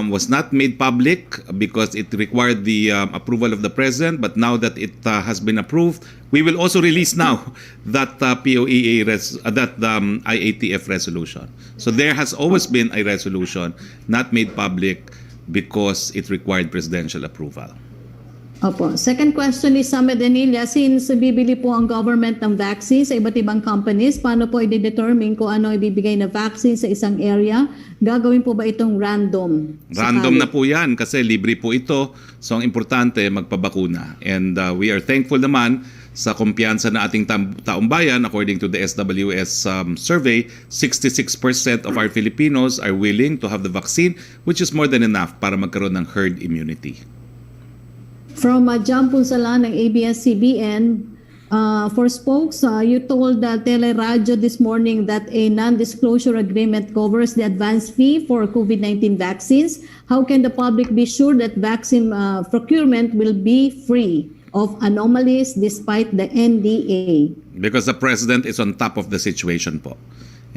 was not made public because it required the approval of the President. But now that it has been approved, we will also release now that POEA, IATF resolution. So there has always been a resolution not made public because it required presidential approval. Opo. Second question is Summit Enilia, since bibili po ang government ng vaccine sa iba't ibang companies, paano po i-determine kung ano ibibigay na vaccine sa isang area? Gagawin po ba itong random? Random na po yan kasi libre po ito. So ang importante, magpabakuna. And we are thankful naman sa kumpiyansa na ating taong bayan. According to the SWS survey, 66% of our Filipinos are willing to have the vaccine, which is more than enough para magkaroon ng herd immunity. From John Punsalan ng ABS-CBN, for Spox, you told Teleradyo this morning that a non-disclosure agreement covers the advance fee for COVID-19 vaccines. How can the public be sure that vaccine procurement will be free of anomalies despite the NDA? Because the President is on top of the situation po.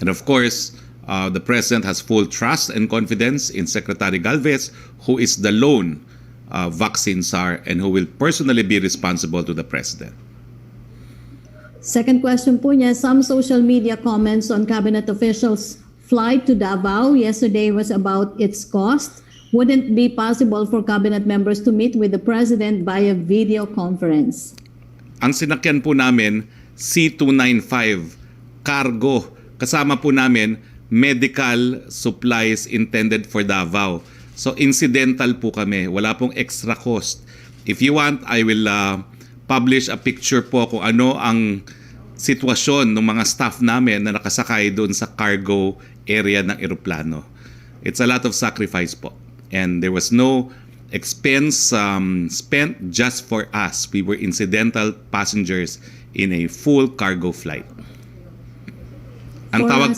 And of course, the President has full trust and confidence in Secretary Galvez, who is the lone vaccine czar and who will personally be responsible to the President. Second question po niya, some social media comments on cabinet officials' flight to Davao yesterday was about its cost. Wouldn't it be possible for cabinet members to meet with the President via video conference? Ang sinakyan po namin, C295, cargo. Kasama po namin, medical supplies intended for Davao. So incidental po kami. Wala pong extra cost. If you want, I will publish a picture po kung ano ang sitwasyon ng mga staff namin na nakasakay doon sa cargo area ng eroplano. It's a lot of sacrifice po. And there was no expense spent just for us. We were incidental passengers in a full cargo flight. Ang tawag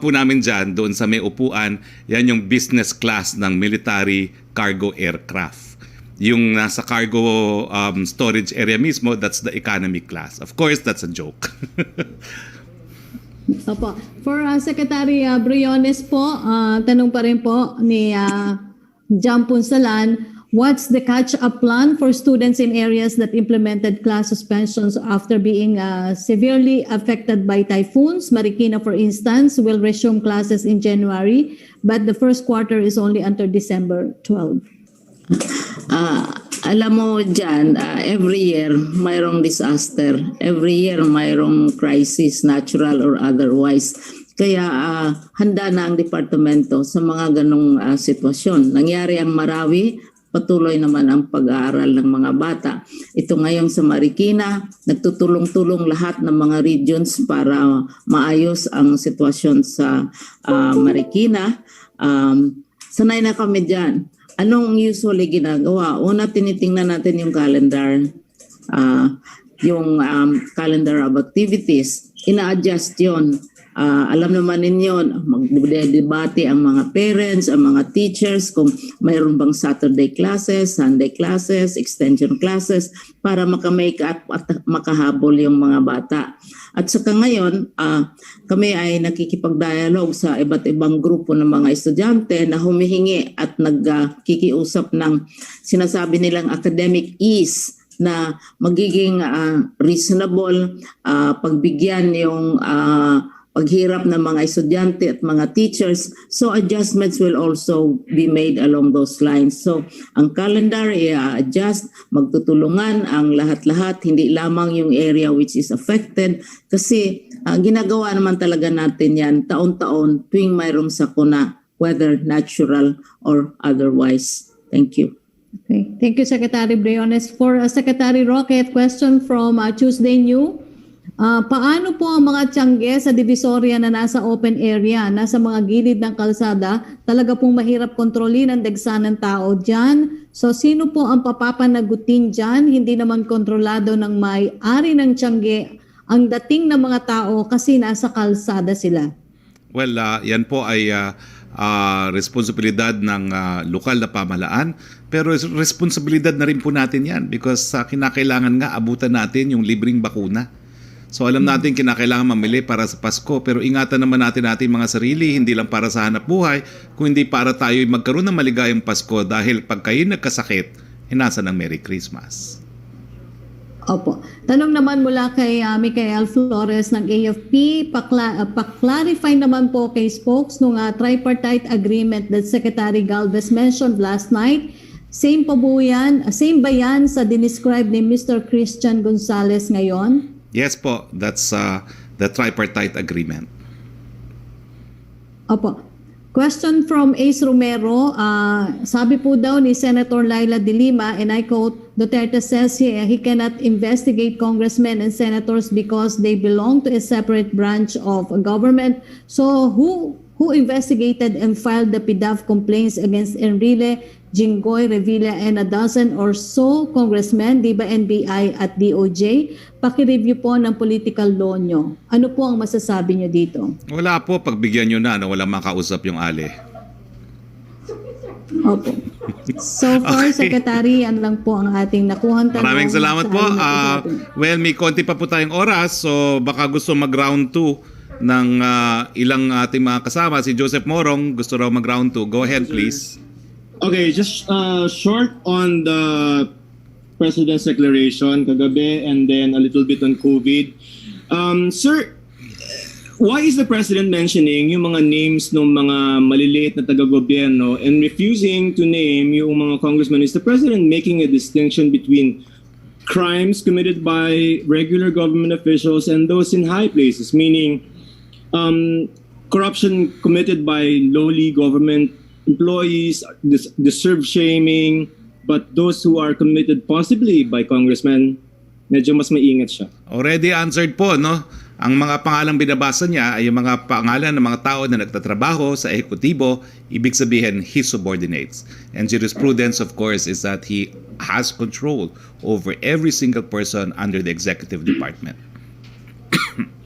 po namin diyan doon sa may upuan, yan yung business class ng military cargo aircraft. Yung nasa cargo storage area mismo, that's the economy class. Of course, that's a joke. Opo. For Secretary Briones po, tanong pa rin po ni John Punsalan, what's the catch-up plan for students in areas that implemented class suspensions after being severely affected by typhoons? Marikina, for instance, will resume classes in January, but the first quarter is only until December 12. Alam mo dyan, every year mayroong disaster. Every year mayroong crisis, natural or otherwise. Kaya handa na ang departamento sa mga ganong sitwasyon. Nangyari ang Marawi, patuloy naman ang pag-aaral ng mga bata. Ito ngayon sa Marikina, nagtutulong-tulong lahat ng mga regions para maayos ang sitwasyon sa Marikina. Sanay na kami dyan. Anong usually ginagawa? Una, tinitingnan natin yung calendar. Yung calendar of activities. Ina-adjust yun. Alam naman ninyo, magdedebate ang mga parents, ang mga teachers kung mayroon bang Saturday classes, Sunday classes, extension classes para makamake up at makahabol yung mga bata. At saka ngayon, kami ay nakikipag-dialogue sa iba't ibang grupo ng mga estudyante na humihingi at nagkikiusap ng sinasabi nilang academic ease na magiging reasonable pagbigyan yung paghirap ng mga estudyante at mga teachers. So adjustments will also be made along those lines. So ang calendar i-adjust, magtutulungan ang lahat-lahat, hindi lamang yung area which is affected. Kasi ginagawa naman talaga natin yan taon-taon tuwing mayroong sakuna, whether natural or otherwise. Thank you. Okay. Thank you, Secretary Briones. For Secretary Roque, question from Tuesday New. Paano po ang mga tiyangge sa Divisoria na nasa open area, nasa mga gilid ng kalsada, talaga pong mahirap kontrolin ang dagsa ng tao dyan? So sino po ang papapanagutin dyan? Hindi naman kontrolado ng may-ari ng tiyangge ang dating ng mga tao kasi nasa kalsada sila. Well, yan po ay responsibilidad ng lokal na pamahalaan, pero responsibilidad na rin po natin yan because kinakailangan nga abutan natin yung libreng bakuna. So alam natin kinakailangan mamili para sa Pasko, pero ingatan naman natin mga sarili, hindi lang para sa hanap buhay, kundi para tayo magkaroon ng maligayang Pasko dahil pag kayo nagkasakit, nasa ng Merry Christmas. Opo. Tanong naman mula kay Michael Flores ng AFP, pa-clarify naman po kay Spox nung tripartite agreement that Secretary Galvez mentioned last night. Same ba yan sa dinescribe ni Mr. Christian Gonzalez ngayon? Yes po, that's the tripartite agreement. Opo. Question from Ace Romero. Sabi po daw ni Senator Laila de Lima, and I quote, Duterte says he cannot investigate congressmen and senators because they belong to a separate branch of government. So who investigated and filed the PDAF complaints against Enrile, Jinggoy, Revilla, and a dozen or so congressmen, di ba NBI at DOJ? Paki-review po ng political law nyo. Ano po ang masasabi nyo dito? Wala po, pagbigyan nyo na, walang makausap yung ali. Opo. So far, Okay. Secretary, yan lang po ang ating nakuhang tanong. Maraming salamat sa po. ating natin. Well, may konti pa po tayong oras, so baka gusto mag-round 2 ng ilang ating mga kasama. Si Joseph Morong, gusto raw mag-round 2. Go ahead, please. Okay, just short on the President's declaration kagabi and then a little bit on COVID. Sir, why is the President mentioning yung mga names ng mga maliliit na taga-gobyerno and refusing to name yung mga congressmen? Is the President making a distinction between crimes committed by regular government officials and those in high places, meaning corruption committed by lowly government employees, deserve shaming, but those who are committed possibly by congressmen, medyo mas maingat siya. Already answered po, no? Ang mga pangalang binabasa niya ay yung mga pangalan ng mga tao na nagtatrabaho sa ehekutibo, ibig sabihin his subordinates. And jurisprudence, of course, is that he has control over every single person under the executive department.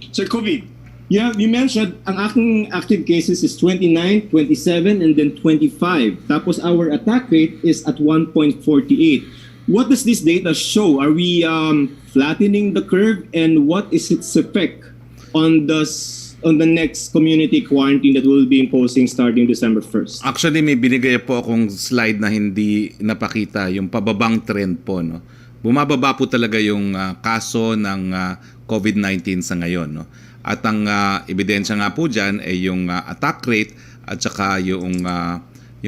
Sir, COVID. Yeah, you mentioned ang aking active cases is 29, 27, and then 25. Tapos our attack rate is at 1.48. What does this data show? Are we flattening the curve, and what is its effect on the next community quarantine that we'll be imposing starting December 1st? Actually, may binigay po akong slide na hindi napakita, yung pababang trend po, no? Bumababa po talaga yung kaso ng COVID-19 sa ngayon, no? At ang ebidensya nga po dyan ay yung attack rate at saka yung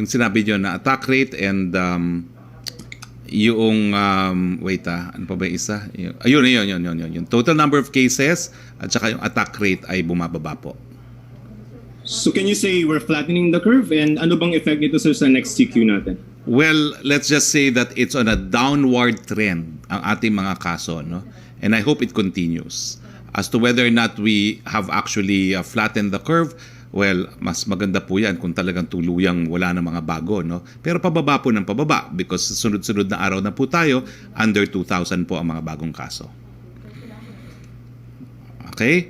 sinabi nyo na attack rate and yung ano pa ba yung isa? Ayun. Yung total number of cases at saka yung attack rate ay bumababa po. So can you say we're flattening the curve, and ano bang effect nito sa next CQ natin? Well, let's just say that it's on a downward trend ang ating mga kaso, no? And I hope it continues. As to whether or not we have actually flattened the curve, well, mas maganda po yan kung talagang tuluyang wala na mga bago, no? Pero pababa po ng pababa because sunod-sunod na araw na po tayo, under 2,000 po ang mga bagong kaso. Okay?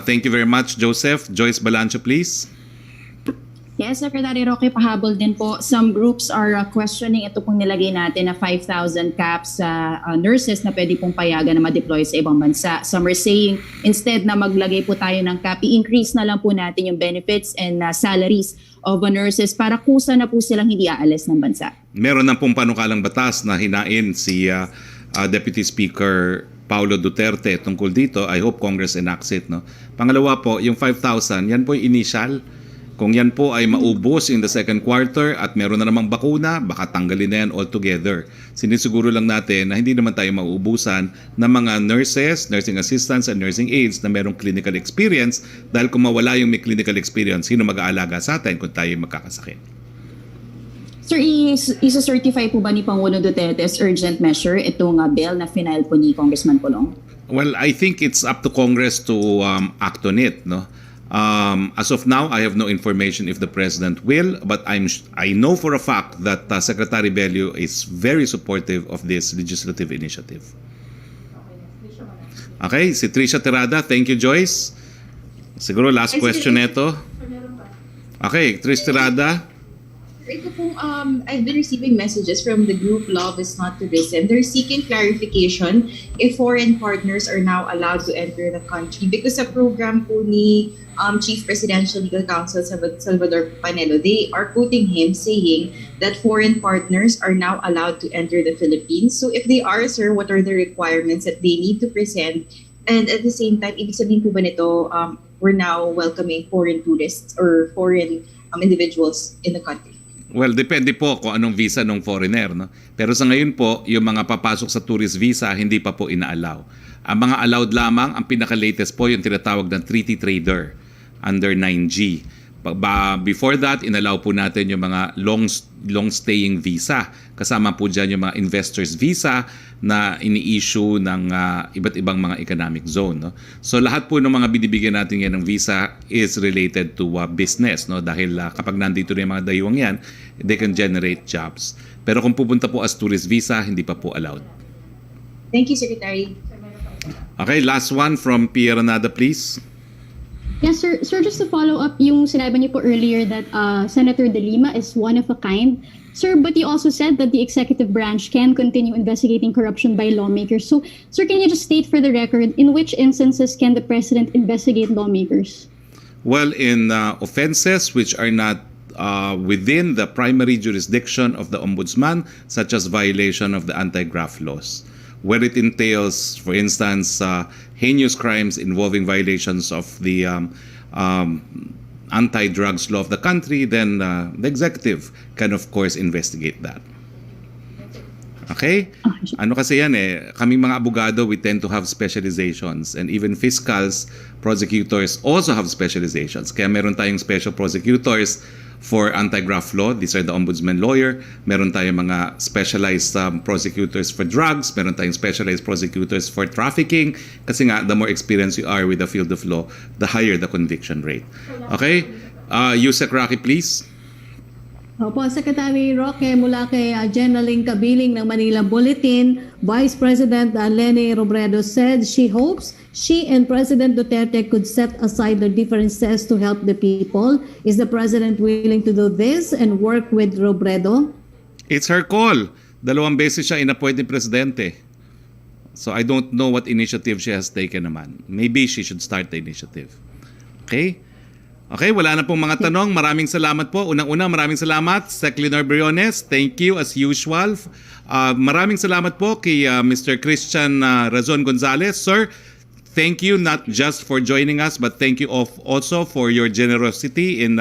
Thank you very much, Joseph. Joyce Balancho, please. Yes, Secretary Roque, pahabol din po. Some groups are questioning ito pong nilagay natin na 5,000 caps sa nurses na pwede pong payagan na ma-deploy sa ibang bansa. Some are saying instead na maglagay po tayo ng cap, i-increase na lang po natin yung benefits and salaries of nurses para kusa na po silang hindi aalis ng bansa. Meron na pong panukalang batas na hinain si Deputy Speaker Paulo Duterte tungkol dito. I hope Congress enacts it, no? Pangalawa po, yung 5,000, yan po yung initial. Kung yan po ay maubos in the second quarter at meron na namang bakuna, baka tanggalin na yan altogether. Sinisiguro lang natin na hindi naman tayo mauubusan ng mga nurses, nursing assistants, and nursing aides na merong clinical experience, dahil kung mawala yung may clinical experience, sino mag-aalaga sa atin kung tayo magkakasakit? Sir, isa-certify po ba ni Pangulo Duterte as urgent measure itong bill na final po ni Congressman Pulong? Well, I think it's up to Congress to act on it, no? As of now, I have no information if the President will, but I know for a fact that Secretary Bello is very supportive of this legislative initiative. Okay, si Trisha Tirada. Thank you, Joyce. Siguro last question neto. Okay, Trish Tirada. Ito pong, I've been receiving messages from the group Love is Not to Listen. They're seeking clarification if foreign partners are now allowed to enter the country. Because sa program po ni Chief Presidential Legal Counsel Salvador Panelo, they are quoting him saying that foreign partners are now allowed to enter the Philippines. So if they are, sir, what are the requirements that they need to present? And at the same time, ibig sabihin po ba nito, we're now welcoming foreign tourists or foreign individuals in the country? Well, depende po kung anong visa ng foreigner, no? Pero sa ngayon po, yung mga papasok sa tourist visa, hindi pa po ina-allow. Ang mga allowed lamang, ang pinaka-latest po, yung tinatawag ng treaty trader under 9G. Before that, inallow po natin yung mga long-staying visa. Kasama po dyan yung mga investors visa na ini-issue ng iba't ibang mga economic zone. No? So lahat po ng mga binibigyan natin yan ng visa is related to business. No? Dahil kapag nandito na yung mga dayuang yan, they can generate jobs. Pero kung pupunta po as tourist visa, hindi pa po allowed. Thank you, Secretary. Okay, last one from Pierre Nada, please. Yes, sir. Sir, just to follow up yung sinabi niyo po earlier that Senator De Lima is one of a kind. Sir, but you also said that the executive branch can continue investigating corruption by lawmakers. So, sir, can you just state for the record, in which instances can the president investigate lawmakers? Well, in offenses which are not within the primary jurisdiction of the ombudsman, such as violation of the anti-graft laws, where it entails, for instance, heinous crimes involving violations of the anti-drugs law of the country, then the executive can, of course, investigate that. Okay? Ano kasi yan kaming mga abogado, we tend to have specializations, and even fiscals, prosecutors also have specializations. Kaya meron tayong special prosecutors for anti-graft law. These are the ombudsman lawyer. Meron tayong mga specialized prosecutors for drugs. Meron tayong specialized prosecutors for trafficking. Kasi nga, the more experienced you are with the field of law, the higher the conviction rate. Okay? Yusek Roque, please. Opo, Secretary Roque, mula kay Jenaling Kabiling ng Manila Bulletin, Vice President Leni Robredo said she hopes she and President Duterte could set aside their differences to help the people. Is the President willing to do this and work with Robredo? It's her call. 2 beses siya in-appoint ni Presidente. So I don't know what initiative she has taken naman. Maybe she should start the initiative. Okay? Okay, wala na pong mga tanong. Maraming salamat po. Unang-una, maraming salamat, Sec. Leonor Briones. Thank you as usual. Maraming salamat po kay Mr. Christian Razon Gonzalez. Sir, thank you not just for joining us, but thank you also for your generosity in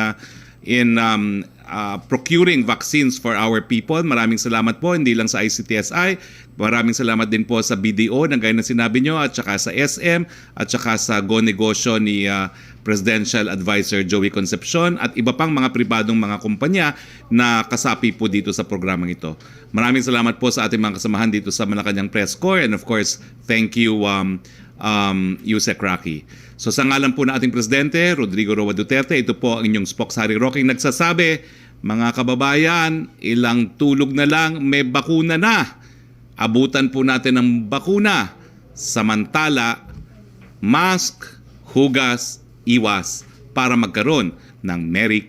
procuring vaccines for our people. Maraming salamat po, hindi lang sa ICTSI. Maraming salamat din po sa BDO, na gaya na sinabi nyo, at saka sa SM, at saka sa Go Negosyo ni Presidential Advisor Joey Concepcion, at iba pang mga pribadong mga kumpanya na kasapi po dito sa programang ito. Maraming salamat po sa ating mga kasamahan dito sa Malacanang Press Corps, and of course, thank you, Yusek Roque. So sa ngalan po na ating Presidente, Rodrigo Roa Duterte, ito po ang inyong Spox Harry Roque nagsasabi, mga kababayan, ilang tulog na lang, may bakuna na. Abutan po natin ang bakuna. Samantala, mask, hugas, iwas para magkaroon ng Merry Christmas.